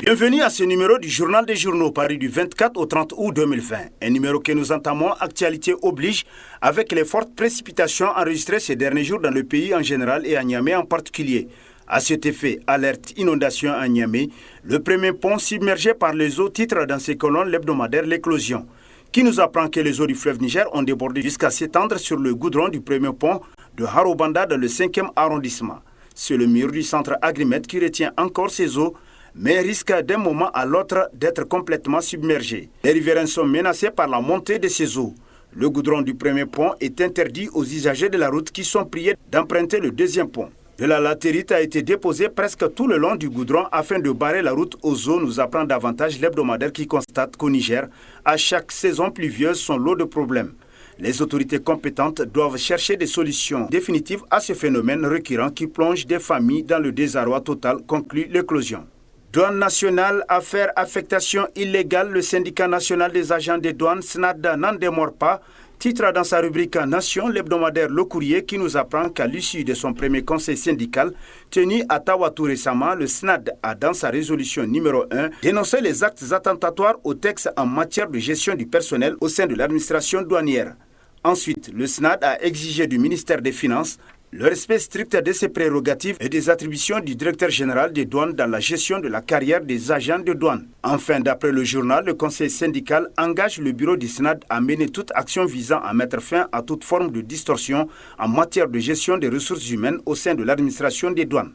Bienvenue à ce numéro du Journal des Journaux paru du 24 au 30 août 2020. Un numéro que nous entamons, actualité oblige, avec les fortes précipitations enregistrées ces derniers jours dans le pays en général et à Niamey en particulier. À cet effet, alerte inondation à Niamey, le premier pont submergé par les eaux titre dans ses colonnes l'hebdomadaire L'éclosion, qui nous apprend que les eaux du fleuve Niger ont débordé jusqu'à s'étendre sur le goudron du premier pont de Harobanda dans le 5e arrondissement. C'est le mur du centre Agrimet qui retient encore ces eaux, mais risque d'un moment à l'autre d'être complètement submergé. Les riverains sont menacés par la montée de ces eaux. Le goudron du premier pont est interdit aux usagers de la route qui sont priés d'emprunter le deuxième pont. De la latérite a été déposée presque tout le long du goudron afin de barrer la route aux eaux, nous apprend davantage l'hebdomadaire qui constate qu'au Niger, à chaque saison pluvieuse, sont lot de problèmes. Les autorités compétentes doivent chercher des solutions définitives à ce phénomène récurrent qui plonge des familles dans le désarroi total, conclut l'éclosion. Douane nationale, affaire affectation illégale, le syndicat national des agents des douanes, SNAD, n'en démord pas. Titre dans sa rubrique Nation, l'hebdomadaire Le Courrier qui nous apprend qu'à l'issue de son premier conseil syndical tenu à Tawatou récemment, le SNAD a dans sa résolution numéro 1 dénoncé les actes attentatoires aux textes en matière de gestion du personnel au sein de l'administration douanière. Ensuite, le SNAD a exigé du ministère des Finances le respect strict de ses prérogatives et des attributions du directeur général des douanes dans la gestion de la carrière des agents de douane. Enfin, d'après le journal, le conseil syndical engage le bureau du SNAD à mener toute action visant à mettre fin à toute forme de distorsion en matière de gestion des ressources humaines au sein de l'administration des douanes.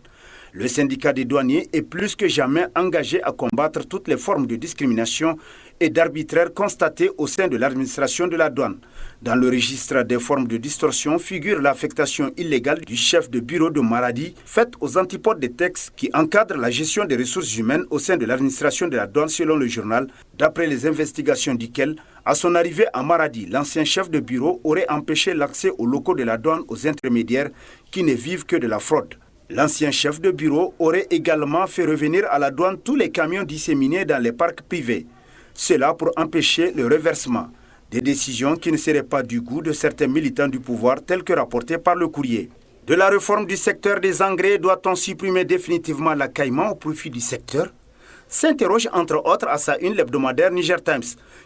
Le syndicat des douaniers est plus que jamais engagé à combattre toutes les formes de discrimination et d'arbitraire constatées au sein de l'administration de la douane. Dans le registre des formes de distorsion figure l'affectation illégale du chef de bureau de Maradi, faite aux antipodes des textes qui encadrent la gestion des ressources humaines au sein de l'administration de la douane selon le journal, d'après les investigations duquel, à son arrivée à Maradi, l'ancien chef de bureau aurait empêché l'accès aux locaux de la douane aux intermédiaires qui ne vivent que de la fraude. L'ancien chef de bureau aurait également fait revenir à la douane tous les camions disséminés dans les parcs privés. Cela pour empêcher le reversement. Des décisions qui ne seraient pas du goût de certains militants du pouvoir tels que rapportés par le courrier. De la réforme du secteur des engrais, doit-on supprimer définitivement la caïman au profit du secteur ? S'interroge entre autres à sa une l'hebdomadaire Niger Times,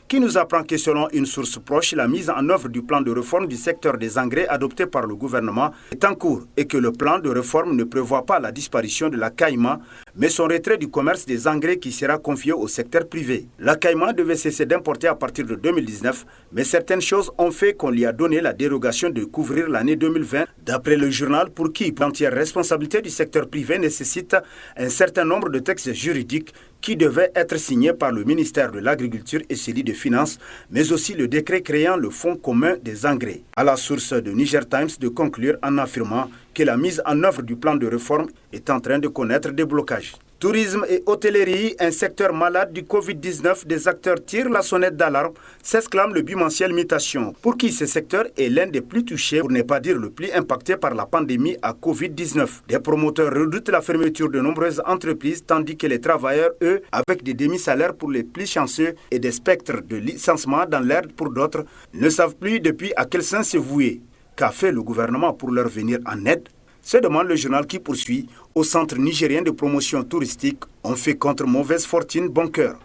qui nous apprend que selon une source proche, la mise en œuvre du plan de réforme du secteur des engrais adopté par le gouvernement est en cours et que le plan de réforme ne prévoit pas la disparition de la caïman, mais son retrait du commerce des engrais qui sera confié au secteur privé. La caïman devait cesser d'importer à partir de 2019, mais certaines choses ont fait qu'on lui a donné la dérogation de couvrir l'année 2020, d'après le journal pour qui l'entière responsabilité du secteur privé nécessite un certain nombre de textes juridiques qui devaient être signés par le ministère de l'Agriculture et celui des Finances, mais aussi le décret créant le Fonds commun des engrais. À la source de Niger Times de conclure en affirmant que la mise en œuvre du plan de réforme est en train de connaître des blocages. Tourisme et hôtellerie, un secteur malade du Covid-19, des acteurs tirent la sonnette d'alarme, s'exclame le bimensuel Mutation, pour qui ce secteur est l'un des plus touchés, pour ne pas dire le plus impacté par la pandémie à Covid-19. Des promoteurs redoutent la fermeture de nombreuses entreprises, tandis que les travailleurs, eux, avec des demi-salaires pour les plus chanceux et des spectres de licenciement dans l'air pour d'autres, ne savent plus depuis à quel sens se vouer. Qu'a fait le gouvernement pour leur venir en aide ? Se demande le journal qui poursuit. Au Centre nigérien de promotion touristique, on fait contre mauvaise fortune bon cœur.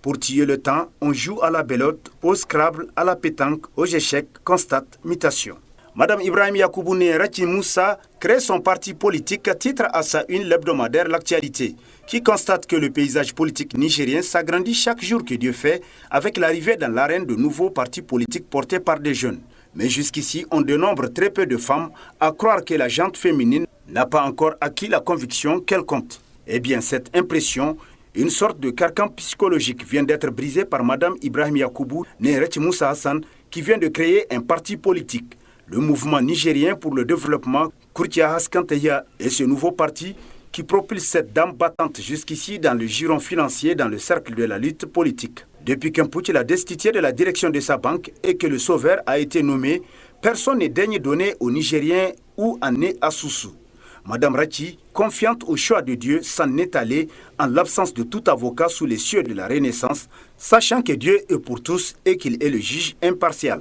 Pour tuer le temps, on joue à la belote, au Scrabble, à la pétanque, aux échecs, constate Mutation. Madame Ibrahim Yakouboune Rachi Moussa crée son parti politique, titre à sa une l'hebdomadaire L'actualité, qui constate que le paysage politique nigérien s'agrandit chaque jour que Dieu fait avec l'arrivée dans l'arène de nouveaux partis politiques portés par des jeunes. Mais jusqu'ici, on dénombre très peu de femmes à croire que la gente féminine n'a pas encore acquis la conviction qu'elle compte. Eh bien, cette impression, une sorte de carcan psychologique, vient d'être brisée par Madame Ibrahim Yakoubou Rachi Moussa Hassan, qui vient de créer un parti politique, le Mouvement nigérien pour le développement Kourtia Haskanteya, et ce nouveau parti qui propulse cette dame battante jusqu'ici dans le giron financier dans le cercle de la lutte politique. Depuis qu'un putsch l'a destitué de la direction de sa banque et que le sauveur a été nommé, personne ne daigne donner aux Nigériens où en est Assoussou. Madame Rachi, confiante au choix de Dieu, s'en est allée en l'absence de tout avocat sous les cieux de la Renaissance, sachant que Dieu est pour tous et qu'il est le juge impartial.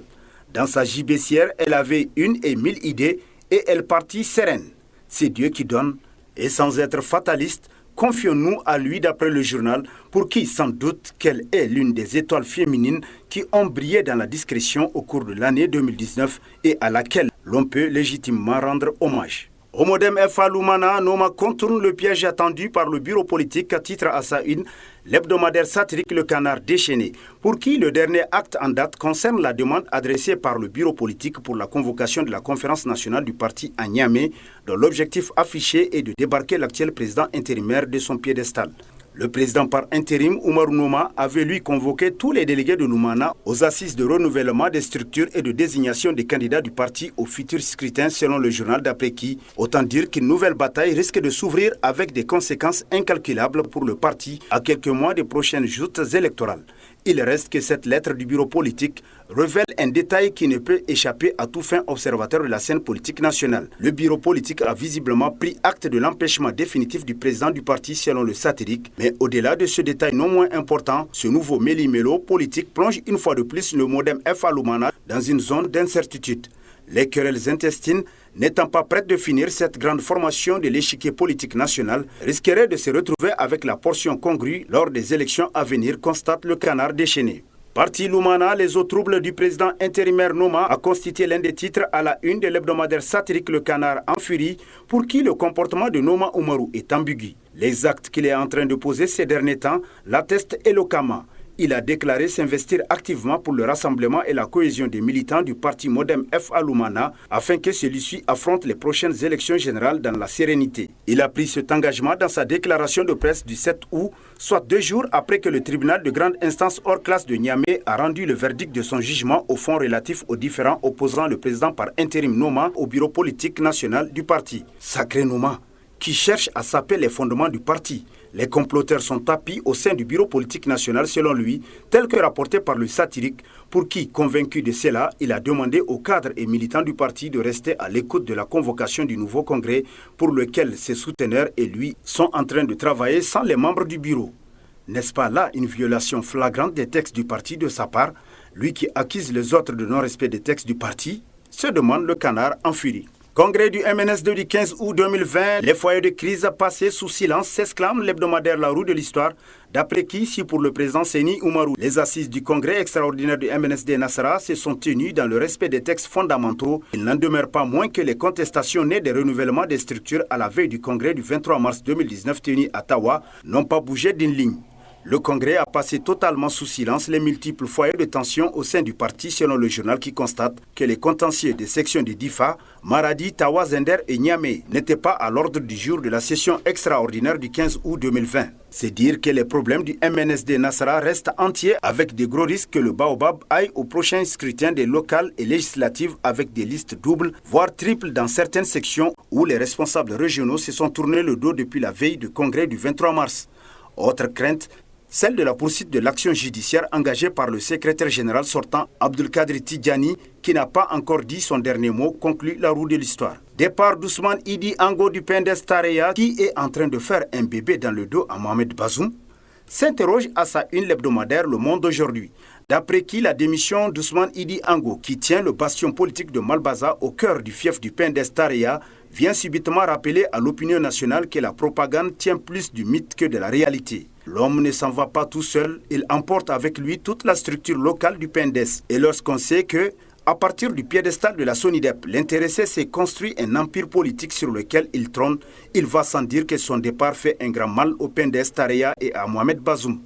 Dans sa gibecière, elle avait 1 et 1000 idées et elle partit sereine. C'est Dieu qui donne, et sans être fataliste, Confions-nous à lui d'après le journal, pour qui sans doute qu'elle est l'une des étoiles féminines qui ont brillé dans la discrétion au cours de l'année 2019 et à laquelle l'on peut légitimement rendre hommage. Au Modem FA Lumana, Noma contourne le piège attendu par le bureau politique à titre à sa une, l'hebdomadaire satirique Le Canard déchaîné, pour qui le dernier acte en date concerne la demande adressée par le bureau politique pour la convocation de la conférence nationale du parti à Niamey, dont l'objectif affiché est de débarquer l'actuel président intérimaire de son piédestal. Le président par intérim, Oumarou Noma, avait lui convoqué tous les délégués de Lumana aux assises de renouvellement des structures et de désignation des candidats du parti au futur scrutin selon le journal d'après-qui. Autant dire qu'une nouvelle bataille risque de s'ouvrir avec des conséquences incalculables pour le parti à quelques mois des prochaines joutes électorales. Il reste que cette lettre du bureau politique révèle un détail qui ne peut échapper à tout fin observateur de la scène politique nationale. Le bureau politique a visiblement pris acte de l'empêchement définitif du président du parti selon le satirique. Mais au-delà de ce détail non moins important, ce nouveau méli-mélo politique plonge une fois de plus le Modem FA Lumana dans une zone d'incertitude. Les querelles intestines, n'étant pas prêtes de finir cette grande formation de l'échiquier politique national, risqueraient de se retrouver avec la portion congrue lors des élections à venir, constate le Canard déchaîné. Parti Lumana, les eaux troubles du président intérimaire Noma a constitué l'un des titres à la une de l'hebdomadaire satirique Le Canard en furie, pour qui le comportement de Noma Oumarou est ambigu. Les actes qu'il est en train de poser ces derniers temps l'attestent éloquemment. Il a déclaré s'investir activement pour le rassemblement et la cohésion des militants du parti Modem FA Lumana afin que celui-ci affronte les prochaines élections générales dans la sérénité. Il a pris cet engagement dans sa déclaration de presse du 7 août, soit 2 jours après que le tribunal de grande instance hors classe de Niamey a rendu le verdict de son jugement au fond relatif aux différends opposant le président par intérim Noma au bureau politique national du parti. Sacré Noma, qui cherche à saper les fondements du parti. Les comploteurs sont tapis au sein du bureau politique national selon lui, tel que rapporté par le satirique, pour qui, convaincu de cela, il a demandé aux cadres et militants du parti de rester à l'écoute de la convocation du nouveau congrès pour lequel ses souteneurs et lui sont en train de travailler sans les membres du bureau. N'est-ce pas là une violation flagrante des textes du parti de sa part, lui qui accuse les autres de non-respect des textes du parti, se demande le Canard en furie. Congrès du MNSD du 15 août 2020, les foyers de crise passés sous silence s'exclame l'hebdomadaire La Roue de l'Histoire, d'après qui, si pour le président Séni Oumarou, les assises du congrès extraordinaire du MNSD Nassara se sont tenues dans le respect des textes fondamentaux, il n'en demeure pas moins que les contestations nées des renouvellements des structures à la veille du congrès du 23 mars 2019 tenu à Tawa n'ont pas bougé d'une ligne. Le Congrès a passé totalement sous silence les multiples foyers de tension au sein du parti selon le journal qui constate que les contentieux des sections de Difa, Maradi, Tawa, Zender et Niamey n'étaient pas à l'ordre du jour de la session extraordinaire du 15 août 2020. C'est dire que les problèmes du MNSD Nassara restent entiers avec de gros risques que le Baobab aille au prochain scrutin des locales et législatives avec des listes doubles, voire triples dans certaines sections où les responsables régionaux se sont tournés le dos depuis la veille du congrès du 23 mars. Autre crainte, celle de la poursuite de l'action judiciaire engagée par le secrétaire général sortant Abdelkader Tidjani, qui n'a pas encore dit son dernier mot, conclut La Roue de l'Histoire. Départ d'Ousmane Idi Ango du PNDS Tareya, qui est en train de faire un bébé dans le dos à Mohamed Bazoum, s'interroge à sa une l'hebdomadaire Le Monde aujourd'hui. D'après qui la démission d'Ousmane Idi Ango, qui tient le bastion politique de Malbaza au cœur du fief du PNDS Tareya, vient subitement rappeler à l'opinion nationale que la propagande tient plus du mythe que de la réalité. L'homme ne s'en va pas tout seul, il emporte avec lui toute la structure locale du PNDS. Et lorsqu'on sait que, à partir du piédestal de la SONIDEP, l'intéressé s'est construit un empire politique sur lequel il trône, il va sans dire que son départ fait un grand mal au PNDS Tareya et à Mohamed Bazoum.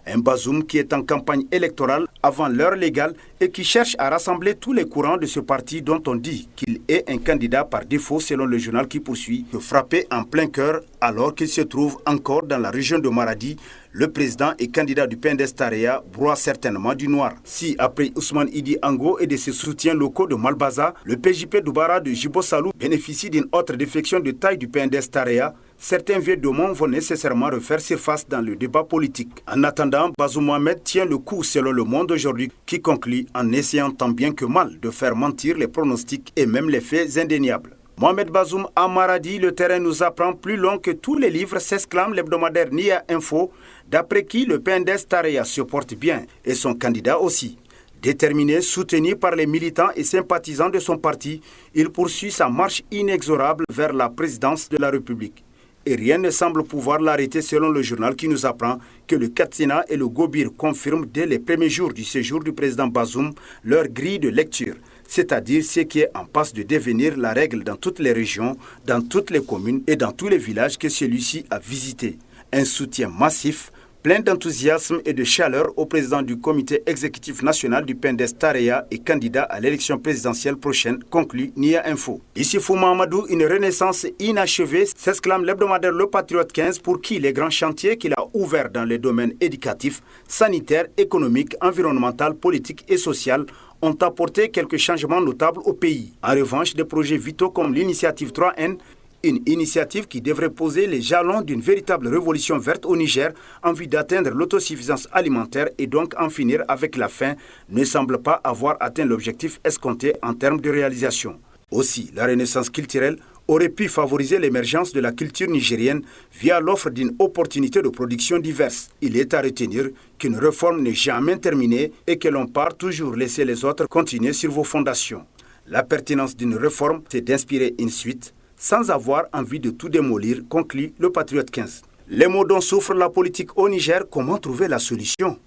Un Bazoum qui est en campagne électorale avant l'heure légale et qui cherche à rassembler tous les courants de ce parti dont on dit qu'il est un candidat par défaut selon le journal qui poursuit, de frapper en plein cœur alors qu'il se trouve encore dans la région de Maradi. Le président et candidat du PNDS Tareya broie certainement du noir. Si, après Ousmane Idi Ango et de ses soutiens locaux de Malbaza, le PJP Doubara de Jibo Salou bénéficie d'une autre défection de taille du PNDS Tareya, certains vieux démons vont nécessairement refaire surface dans le débat politique. En attendant, Bazoum Mohamed tient le coup selon Le Monde aujourd'hui, qui conclut en essayant tant bien que mal de faire mentir les pronostics et même les faits indéniables. Mohamed Bazoum à Maradi, le terrain nous apprend plus long que tous les livres, s'exclame l'hebdomadaire Nia Info, d'après qui le PNDS Tareya se porte bien et son candidat aussi. Déterminé, soutenu par les militants et sympathisants de son parti, il poursuit sa marche inexorable vers la présidence de la République. et rien ne semble pouvoir l'arrêter selon le journal qui nous apprend que le Katsina et le Gobir confirment dès les premiers jours du séjour du président Bazoum leur grille de lecture, c'est-à-dire ce qui est en passe de devenir la règle dans toutes les régions, dans toutes les communes et dans tous les villages que celui-ci a visités. Un soutien massif, plein d'enthousiasme et de chaleur au président du comité exécutif national du PNDES Tareya et candidat à l'élection présidentielle prochaine, conclut Nia Info. Ici Fou Mahamadou, une renaissance inachevée, s'exclame l'hebdomadaire Le Patriote 15 pour qui les grands chantiers qu'il a ouverts dans les domaines éducatifs, sanitaires, économiques, environnemental, politiques et social ont apporté quelques changements notables au pays. En revanche, des projets vitaux comme l'initiative 3N, une initiative qui devrait poser les jalons d'une véritable révolution verte au Niger en vue d'atteindre l'autosuffisance alimentaire et donc en finir avec la faim, ne semble pas avoir atteint l'objectif escompté en termes de réalisation. Aussi, la renaissance culturelle aurait pu favoriser l'émergence de la culture nigérienne via l'offre d'une opportunité de production diverse. Il est à retenir qu'une réforme n'est jamais terminée et que l'on part toujours laisser les autres continuer sur vos fondations. La pertinence d'une réforme, c'est d'inspirer une suite sans avoir envie de tout démolir, conclut Le Patriote 15. Les mots dont souffre la politique au Niger, comment trouver la solution?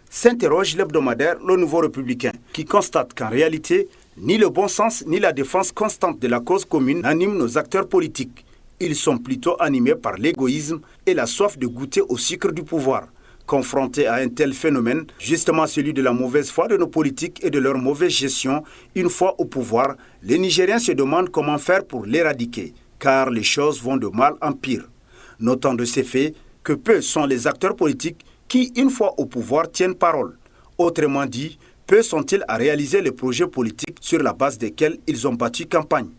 S'interroge l'hebdomadaire Le Nouveau Républicain, qui constate qu'en réalité, ni le bon sens ni la défense constante de la cause commune n'animent nos acteurs politiques. Ils sont plutôt animés par l'égoïsme et la soif de goûter au sucre du pouvoir. Confrontés à un tel phénomène, justement celui de la mauvaise foi de nos politiques et de leur mauvaise gestion, une fois au pouvoir, les Nigériens se demandent comment faire pour l'éradiquer, car les choses vont de mal en pire. Notant de ces faits que peu sont les acteurs politiques qui, une fois au pouvoir, tiennent parole. Autrement dit, peu sont-ils à réaliser les projets politiques sur la base desquels ils ont battu campagne.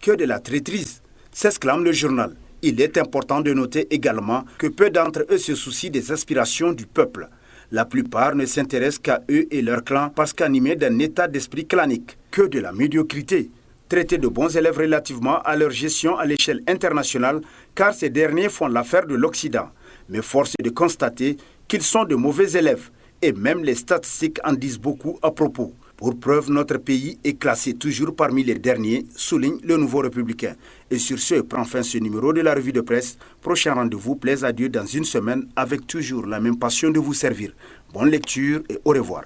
Que de la traîtrise, s'exclame le journal. Il est important de noter également que peu d'entre eux se soucient des aspirations du peuple. La plupart ne s'intéressent qu'à eux et leur clan parce qu'animés d'un état d'esprit clanique. Que de la médiocrité. Traités de bons élèves relativement à leur gestion à l'échelle internationale, car ces derniers font l'affaire de l'Occident. Mais force est de constater qu'ils sont de mauvais élèves, et même les statistiques en disent beaucoup à propos. Pour preuve, notre pays est classé toujours parmi les derniers, souligne Le Nouveau Républicain. Et sur ce, prend fin ce numéro de la revue de presse. Prochain rendez-vous, plaise à Dieu, dans une semaine, avec toujours la même passion de vous servir. Bonne lecture et au revoir.